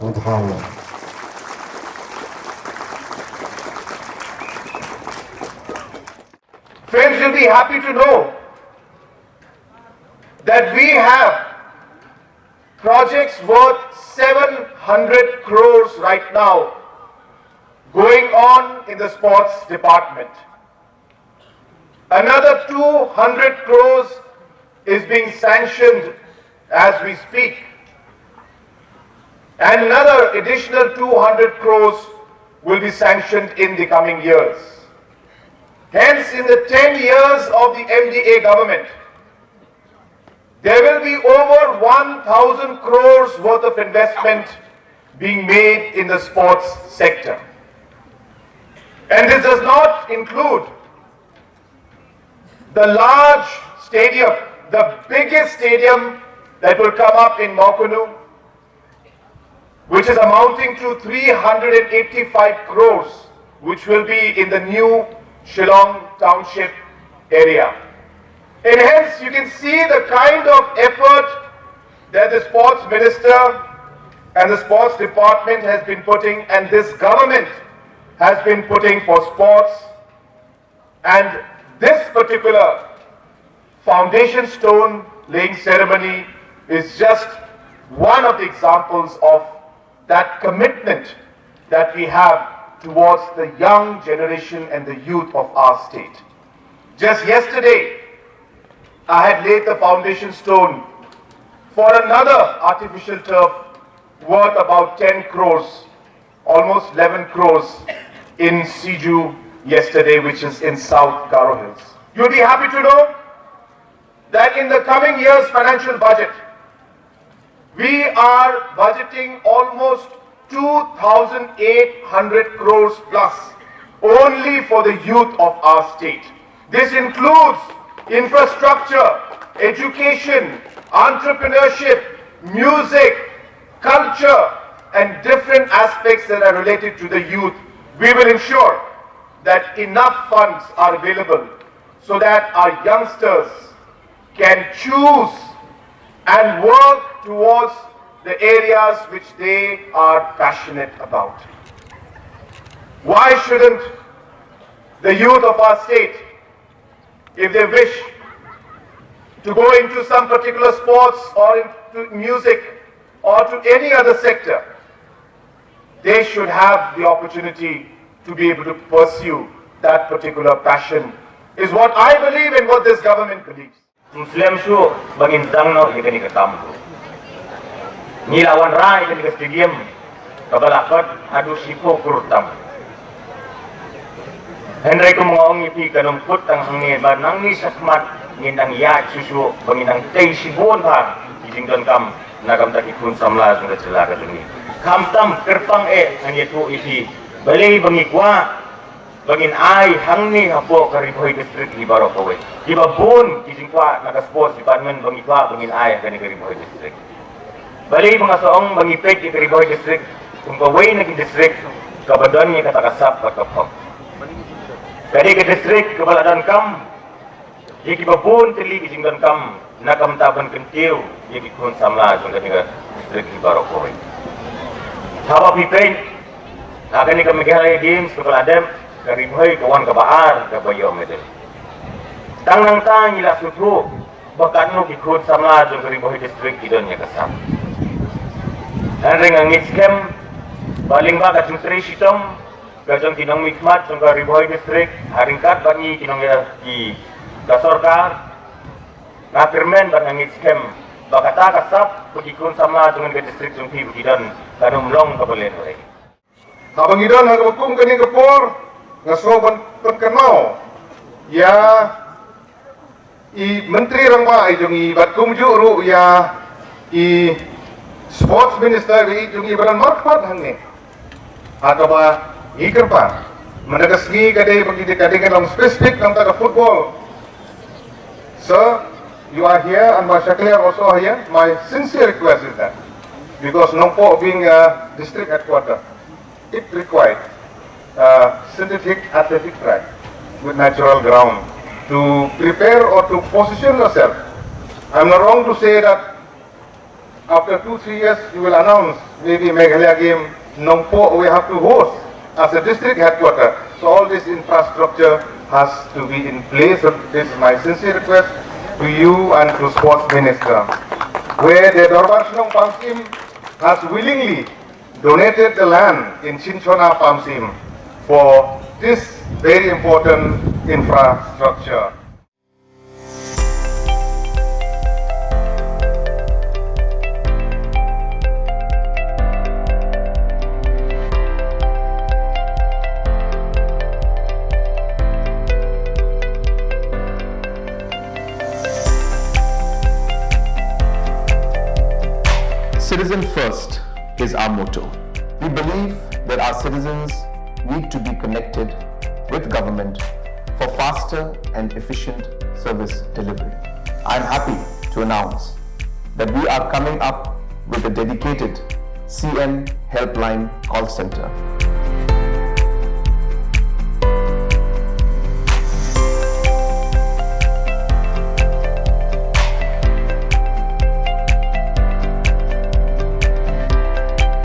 Udhaya. Friends, you'll be happy to know that we have projects worth 700 crores right now going on in the sports department. Another 200 crores is being sanctioned as we speak. And another additional 200 crores will be sanctioned in the coming years. Hence, in the 10 years of the MDA government, there will be over 1,000 crores worth of investment being made in the sports sector. And this does not include the large stadium, the biggest stadium that will come up in Mawphor, which is amounting to 385 crores, which will be in the new Shillong Township area. And hence you can see the kind of effort that the sports minister and the sports department has been putting, and this government has been putting for sports. And this particular foundation stone laying ceremony is just one of the examples of that commitment that we have towards the young generation and the youth of our state. Just yesterday, I had laid the foundation stone for another artificial turf worth about 10 crores, almost 11 crores in Siju yesterday, which is in South Garo Hills. You'll be happy to know that in the coming year's financial budget, we are budgeting almost 2,800 crores plus only for the youth of our state. This includes infrastructure, education, entrepreneurship, music, culture, and different aspects that are related to the youth. We will ensure that enough funds are available so that our youngsters can choose and work towards the areas which they are passionate about. Why shouldn't the youth of our state, if they wish to go into some particular sports or into music or to any other sector, they should have the opportunity to be able to pursue that particular passion, is what I believe and what this government believes. Muslim syu bangintang no ikani katambo. Nilawan ra ikani ka stadium kabalakot adu sipo kurtam. Henry ko mga ongipi kanumput ang hangin ba nang ni sakmat nginang ya susu banginang tei sibon pa idingdon kam nagamta ikun samla sung kacela ka tungi. Kamtam kerpang ang itu ipi balay bangikwa bangin ay hangni hapo ka Ri-Bhoi district libaro ko we. Iba bun kisingkwa naka-sports department bangikwa bangin ay kani ka Ri-Bhoi district. Balay mga saong bangipet ka Ri-Bhoi district kung kaway naging district kabadon ni katakasap pagkapok. Kadi ka district kabaladan kam yaki babun tili kisingdon kam nakamtaban kentiu yaki kun samla sung kani ka district libaro ko we. Haba pipay agani ka Meghalaya Games kabaladem Ri-Bhoi kawan kabaar kabayo medel. Tang nang tang ila sutru bakat no ikut samla jong Ri-Bhoi district idon nya kasam. Hanring ang scam baling ba ka Myntri sitom gajong tinong mikmat jong Ri-Bhoi district haringkat bangi tinong ki dasorkar ngapirmen bang ang scam bakata kasap pagikun samla jong district jong idon kanum long kabalen ore. Habang idon hagapung kani kapor ngasoban perkenal ya i Myntri Rangbah jong i batkum juru ya i sports minister i jong i baran marfat hangne atau ba i kerpa managasgi kadai bagi kadai kan spesifik nam ta football. So you are here and Shakliar also here. My sincere request is that because Mawphor being a district headquarter, it required synthetic athletic track with natural ground to prepare or to position yourself. I'm not wrong to say that after 2-3 years, you will announce maybe Meghalaya game, Mawphor we have to host as a district headquarters. So all this infrastructure has to be in place. So this is my sincere request to you and to Sports Minister, where the Dorbarshnong Pamsim has willingly donated the land in Chinchona Pamsim for this very important infrastructure. Citizen first is our motto. We believe that our citizens need to be connected with government for faster and efficient service delivery. I am happy to announce that we are coming up with a dedicated CM helpline call center